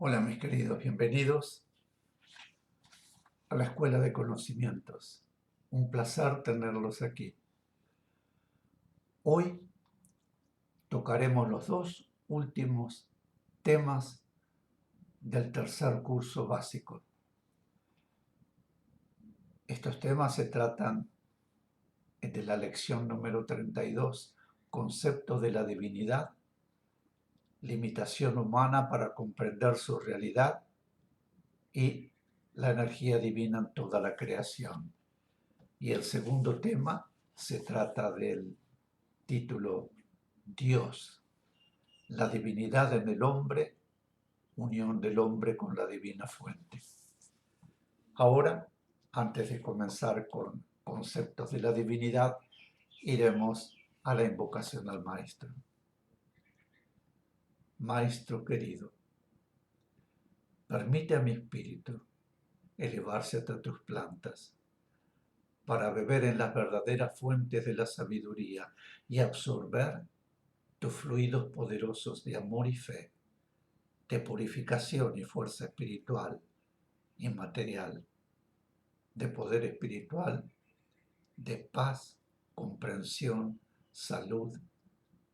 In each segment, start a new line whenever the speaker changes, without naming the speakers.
Hola mis queridos, bienvenidos a la Escuela de Conocimientos. Un placer tenerlos aquí. Hoy tocaremos los dos últimos temas del tercer curso básico. Estos temas se tratan de la lección número 32, concepto de la divinidad, limitación humana para comprender su realidad y la energía divina en toda la creación. Y el segundo tema se trata del título Dios, la divinidad en el hombre, unión del hombre con la divina fuente. Ahora, antes de comenzar con conceptos de la divinidad, iremos a la invocación al Maestro. Maestro querido, permite a mi espíritu elevarse hasta tus plantas para beber en las verdaderas fuentes de la sabiduría y absorber tus fluidos poderosos de amor y fe, de purificación y fuerza espiritual y material, de poder espiritual, de paz, comprensión, salud,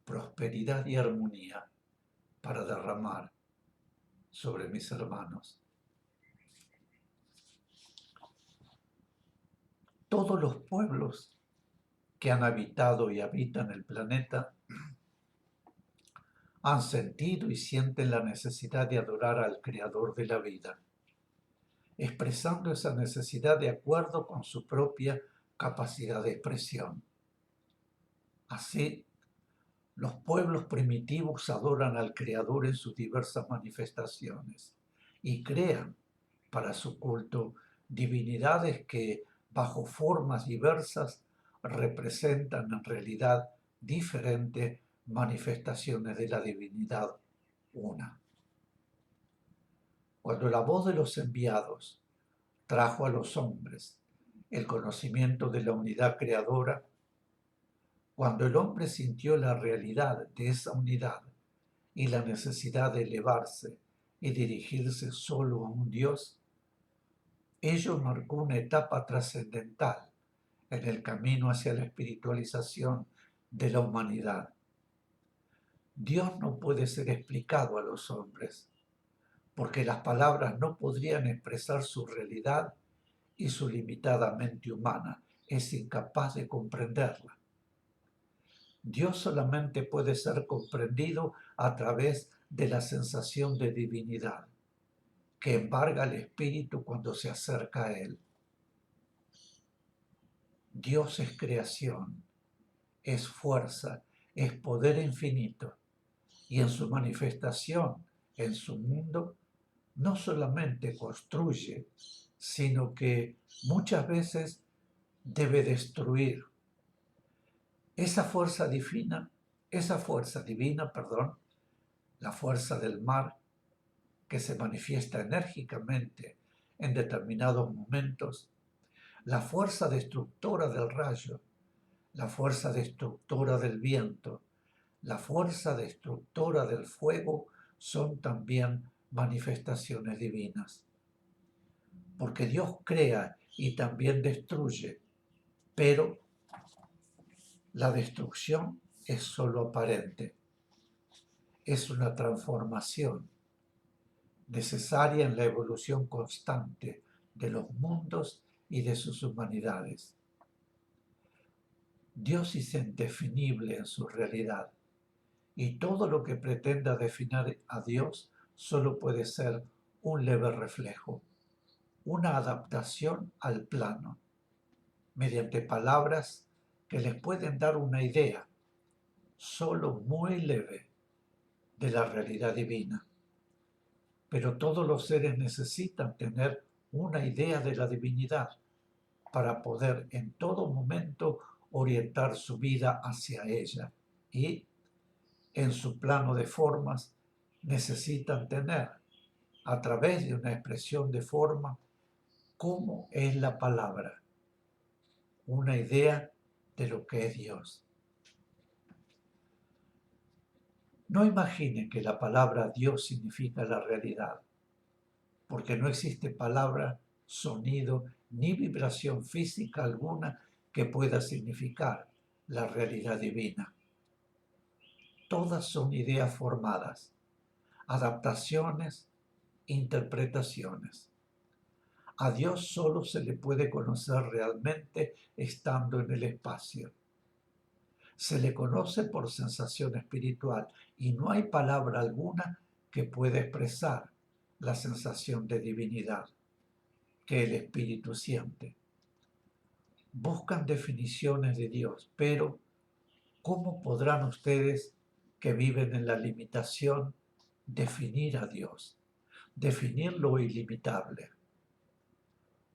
prosperidad y armonía para derramar sobre mis hermanos. Todos los pueblos que han habitado y habitan el planeta han sentido y sienten la necesidad de adorar al Creador de la vida, expresando esa necesidad de acuerdo con su propia capacidad de expresión. Así, los pueblos primitivos adoran al Creador en sus diversas manifestaciones y crean para su culto divinidades que, bajo formas diversas, representan en realidad diferentes manifestaciones de la divinidad una. Cuando la voz de los enviados trajo a los hombres el conocimiento de la unidad creadora, cuando el hombre sintió la realidad de esa unidad y la necesidad de elevarse y dirigirse solo a un Dios, ello marcó una etapa trascendental en el camino hacia la espiritualización de la humanidad. Dios no puede ser explicado a los hombres, porque las palabras no podrían expresar su realidad y su limitada mente humana es incapaz de comprenderla. Dios solamente puede ser comprendido a través de la sensación de divinidad que embarga al espíritu cuando se acerca a él. Dios es creación, es fuerza, es poder infinito, y en su manifestación, en su mundo, no solamente construye, sino que muchas veces debe destruir. Esa fuerza divina, la fuerza del mar, que se manifiesta enérgicamente en determinados momentos, la fuerza destructora del rayo, la fuerza destructora del viento, la fuerza destructora del fuego son también manifestaciones divinas. Porque Dios crea y también destruye, pero la destrucción es solo aparente. Es una transformación necesaria en la evolución constante de los mundos y de sus humanidades. Dios es indefinible en su realidad y todo lo que pretenda definir a Dios solo puede ser un leve reflejo, una adaptación al plano, mediante palabras que les pueden dar una idea, solo muy leve, de la realidad divina. Pero todos los seres necesitan tener una idea de la divinidad para poder en todo momento orientar su vida hacia ella y, en su plano de formas, necesitan tener, a través de una expresión de forma, cómo es la palabra, una idea de lo que es Dios. No imaginen que la palabra Dios significa la realidad. porque no existe palabra, sonido ni vibración física alguna que pueda significar la realidad divina. Todas son ideas formadas, adaptaciones, interpretaciones. A Dios solo se le puede conocer realmente estando en el espacio. Se le conoce por sensación espiritual y no hay palabra alguna que pueda expresar la sensación de divinidad que el espíritu siente. Buscan definiciones de Dios, pero ¿cómo podrán ustedes que viven en la limitación definir a Dios, definir lo ilimitable?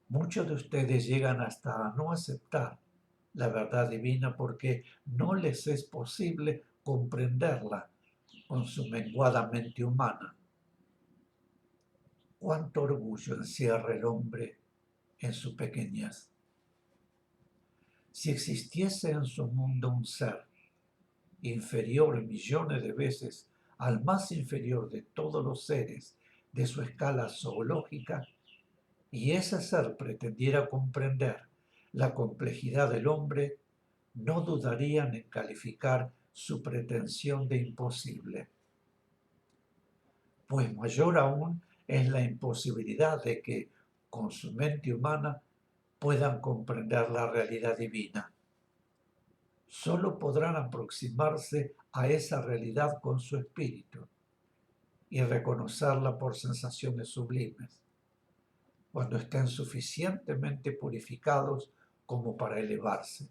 Muchos de ustedes llegan hasta a no aceptar la verdad divina porque no les es posible comprenderla con su menguada mente humana. ¿Cuánto orgullo encierra el hombre en su pequeñez? Si existiese en su mundo un ser inferior millones de veces al más inferior de todos los seres de su escala zoológica, y ese ser pretendiera comprender la complejidad del hombre, no dudarían en calificar su pretensión de imposible. Pues mayor aún es la imposibilidad de que, con su mente humana, puedan comprender la realidad divina. Solo podrán aproximarse a esa realidad con su espíritu y reconocerla por sensaciones sublimes, cuando estén suficientemente purificados como para elevarse.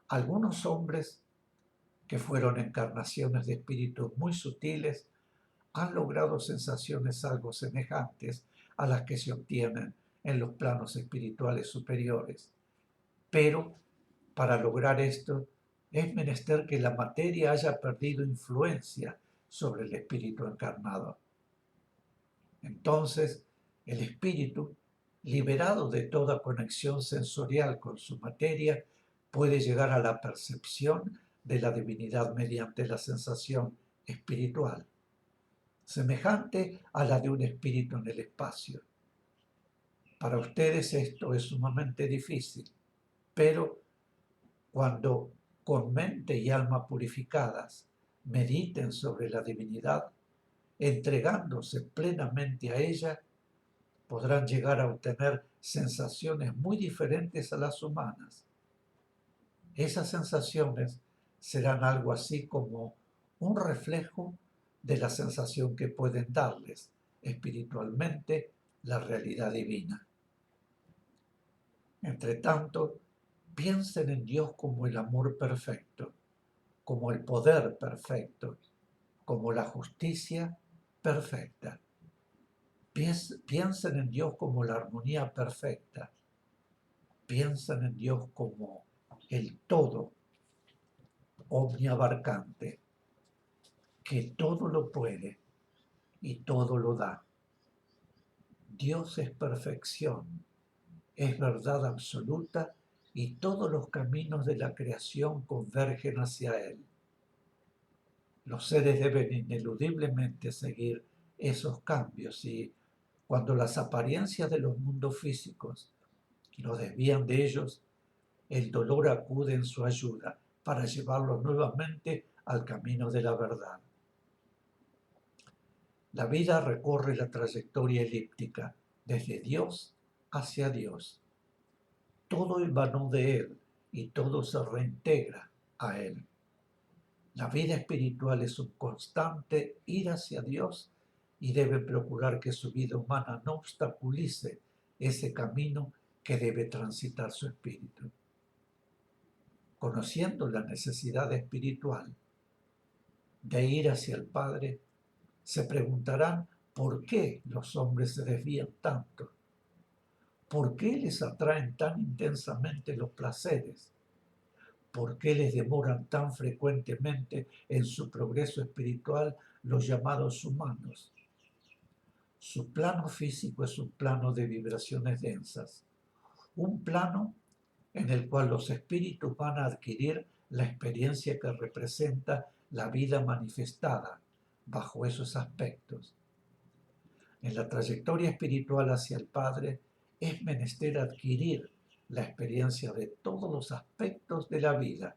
Algunos hombres que fueron encarnaciones de espíritus muy sutiles han logrado sensaciones algo semejantes a las que se obtienen en los planos espirituales superiores. Pero para lograr esto es menester que la materia haya perdido influencia sobre el espíritu encarnado. Entonces, el espíritu, liberado de toda conexión sensorial con su materia, puede llegar a la percepción de la divinidad mediante la sensación espiritual, semejante a la de un espíritu en el espacio. Para ustedes esto es sumamente difícil, pero cuando con mente y alma purificadas mediten sobre la divinidad, entregándose plenamente a ella, podrán llegar a obtener sensaciones muy diferentes a las humanas. Esas sensaciones serán algo así como un reflejo de la sensación que pueden darles espiritualmente la realidad divina. Entre tanto, piensen en Dios como el amor perfecto, como el poder perfecto, como la justicia perfecta. Piensen en Dios como la armonía perfecta. Piensen en Dios como el todo omniabarcante, que todo lo puede y todo lo da. Dios es perfección, es verdad absoluta y todos los caminos de la creación convergen hacia Él. Los seres deben ineludiblemente seguir esos cambios y cuando las apariencias de los mundos físicos los desvían de ellos, el dolor acude en su ayuda para llevarlos nuevamente al camino de la verdad. La vida recorre la trayectoria elíptica desde Dios hacia Dios. Todo emanó de Él y todo se reintegra a Él. La vida espiritual es un constante ir hacia Dios y debe procurar que su vida humana no obstaculice ese camino que debe transitar su espíritu. Conociendo la necesidad espiritual de ir hacia el Padre, se preguntarán por qué los hombres se desvían tanto, por qué les atraen tan intensamente los placeres, por qué les demoran tan frecuentemente en su progreso espiritual los llamados humanos. Su plano físico es un plano de vibraciones densas, un plano en el cual los espíritus van a adquirir la experiencia que representa la vida manifestada bajo esos aspectos. En la trayectoria espiritual hacia el Padre es menester adquirir la experiencia de todos los aspectos de la vida,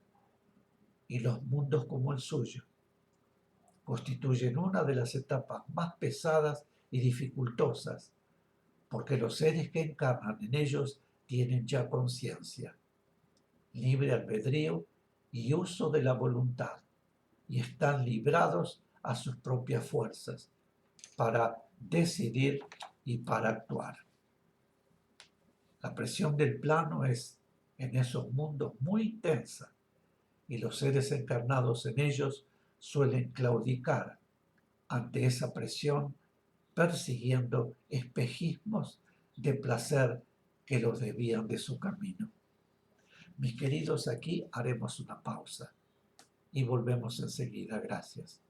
y los mundos como el suyo constituyen una de las etapas más pesadas y dificultosas, porque los seres que encarnan en ellos tienen ya conciencia, libre albedrío y uso de la voluntad, y están librados a sus propias fuerzas para decidir y para actuar. La presión del plano es en esos mundos muy intensa, y los seres encarnados en ellos suelen claudicar ante esa presión, persiguiendo espejismos de placer que los desvían de su camino. Mis queridos, aquí haremos una pausa y volvemos enseguida. Gracias.